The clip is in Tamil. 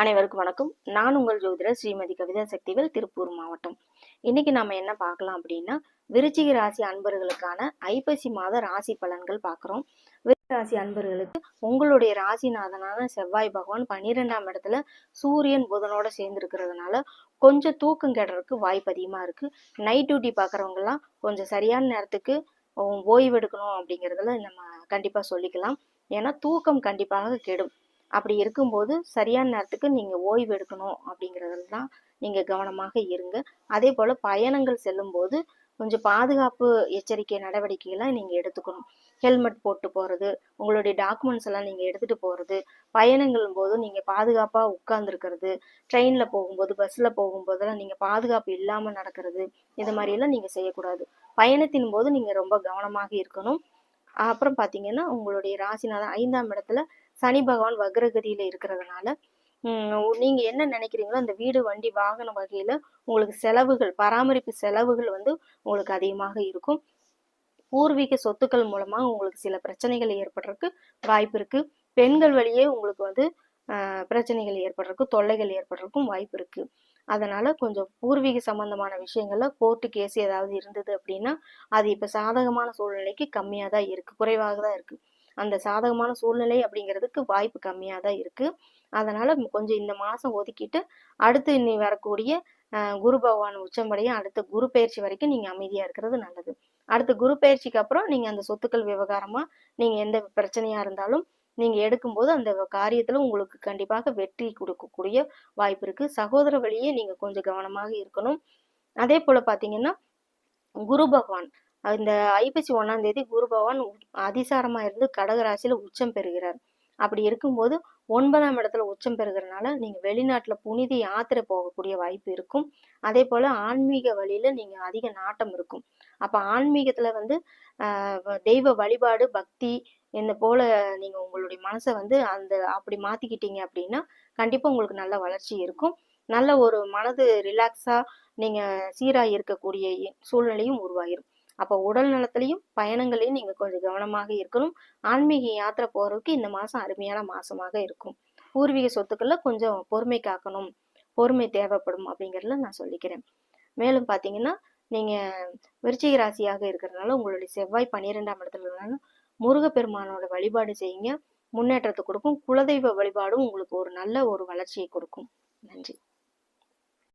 அனைவருக்கும் வணக்கம். நான் உங்கள் ஜோதிடர் ஸ்ரீமதி கவிதா சக்திவேல், திருப்பூர் மாவட்டம். இன்னைக்கு நம்ம என்ன பார்க்கலாம் அப்படின்னா, விருச்சிக ராசி அன்பர்களுக்கான ஐப்பசி மாத ராசி பலன்கள் பார்க்குறோம். விருச்சிக ராசி அன்பர்களுக்கு உங்களுடைய ராசிநாதனான செவ்வாய் பகவான் 12ஆம் இடத்துல சூரியன் புதனோட சேர்ந்துருக்கிறதுனால கொஞ்சம் தூக்கம் கெடுறதுக்கு வாய்ப்பு அதிகமாக இருக்கு. நைட் டியூட்டி பார்க்குறவங்கலாம் கொஞ்சம் சரியான நேரத்துக்கு ஓய்வு எடுக்கணும் அப்படிங்கிறதுல நம்ம கண்டிப்பாக சொல்லிக்கலாம். ஏன்னா தூக்கம் கண்டிப்பாக கெடும். அப்படி இருக்கும்போது சரியான நேரத்துக்கு நீங்கள் ஓய்வு எடுக்கணும் அப்படிங்கிறதுல தான் நீங்கள் கவனமாக இருங்க. அதே போல் பயணங்கள் செல்லும்போது கொஞ்சம் பாதுகாப்பு எச்சரிக்கை நடவடிக்கைகளை நீங்கள் எடுத்துக்கணும். ஹெல்மெட் போட்டு போகிறது, உங்களுடைய டாக்குமெண்ட்ஸ் எல்லாம் நீங்கள் எடுத்துகிட்டு போகிறது, பயணங்கள் போது நீங்கள் பாதுகாப்பாக உட்கார்ந்துருக்கிறது, ட்ரெயினில் போகும்போது பஸ்ஸில் போகும்போதெல்லாம் நீங்கள் பாதுகாப்பு இல்லாமல் நடக்கிறது, இது மாதிரியெல்லாம் நீங்கள் செய்யக்கூடாது. பயணத்தின் போது நீங்கள் ரொம்ப கவனமாக இருக்கணும். அப்புறம் பார்த்தீங்கன்னா, உங்களுடைய ராசிநாதன் 5ஆம் இடத்துல சனி பகவான் வக்ரகதியில இருக்கிறதுனால நீங்க என்ன நினைக்கிறீங்களோ அந்த வீடு வண்டி வாகன வகையில உங்களுக்கு செலவுகள், பராமரிப்பு செலவுகள் உங்களுக்கு அதிகமாக இருக்கும். பூர்வீக சொத்துக்கள் மூலமா உங்களுக்கு சில பிரச்சனைகள் ஏற்படுறதுக்கு வாய்ப்பு இருக்கு. பெண்கள் வழியே உங்களுக்கு பிரச்சனைகள் ஏற்படுறதுக்கும் தொல்லைகள் ஏற்படுறதுக்கும் வாய்ப்பு இருக்கு. அதனால கொஞ்சம் பூர்வீக சம்பந்தமான விஷயங்கள்ல கோர்ட்டு கேஸ் ஏதாவது இருந்தது அப்படின்னா அது இப்ப சாதகமான சூழ்நிலைக்கு கம்மியா தான் இருக்கு, குறைவாக தான் இருக்கு. அந்த சாதகமான சூழ்நிலை அப்படிங்கிறதுக்கு வாய்ப்பு கம்மியா தான் இருக்கு. அதனால கொஞ்சம் இந்த மாசம் ஒதுக்கிட்டு அடுத்து இனி வரக்கூடிய குரு பகவான் உச்சமடையும் அடுத்த குரு பயிற்சி வரைக்கும் நீங்க அமைதியா இருக்கிறது நல்லது. அடுத்த குரு பயிற்சிக்கு அப்புறம் நீங்க அந்த சொத்துக்கள் விவகாரமா நீங்க எந்த பிரச்சனையா இருந்தாலும் நீங்க எடுக்கும்போது அந்த காரியத்துல உங்களுக்கு கண்டிப்பாக வெற்றி கொடுக்கக்கூடிய வாய்ப்பு இருக்கு. சகோதர வழியே நீங்க கொஞ்சம் கவனமாக இருக்கணும். அதே போல பாத்தீங்கன்னா குரு பகவான் இந்த ஐப்பசி 1ஆம் தேதி குரு பகவான் அதிசாரமா இருந்து கடகராசியில உச்சம் பெறுகிறார். அப்படி இருக்கும்போது 9ஆம் இடத்துல உச்சம் பெறுகிறதுனால நீங்க வெளிநாட்டுல புனித யாத்திரை போகக்கூடிய வாய்ப்பு இருக்கும். அதே போல ஆன்மீக வழியில நீங்க அதிக நாட்டம் இருக்கும். அப்ப ஆன்மீகத்துல தெய்வ வழிபாடு, பக்தி இந்த போல நீங்க உங்களுடைய மனசை அந்த அப்படி மாத்திக்கிட்டீங்க அப்படின்னா கண்டிப்பா உங்களுக்கு நல்ல வளர்ச்சி இருக்கும். நல்ல ஒரு மனது ரிலாக்ஸா நீங்க சீரா இருக்கக்கூடிய சூழ்நிலையும் உருவாகிரும். அப்ப உடல் நலத்திலையும் பயணங்களையும் நீங்க கொஞ்சம் கவனமாக இருக்கணும். ஆன்மீக யாத்திரை போறதுக்கு இந்த மாசம் அருமையான மாசமாக இருக்கும். பூர்வீக சொத்துக்கள்ல கொஞ்சம் பொறுமை காக்கணும், பொறுமை தேவைப்படும் அப்படிங்கறதுல நான் சொல்லிக்கிறேன். மேலும் பாத்தீங்கன்னா நீங்க விருச்சிக ராசியாக இருக்கிறதுனால உங்களுடைய செவ்வாய் 12ஆம் இடத்துல இருந்தாலும் முருகப்பெருமானோட வழிபாடு செய்யுங்க, முன்னேற்றத்தை கொடுக்கும். குலதெய்வ வழிபாடும் உங்களுக்கு ஒரு நல்ல ஒரு வளர்ச்சியை கொடுக்கும். நன்றி.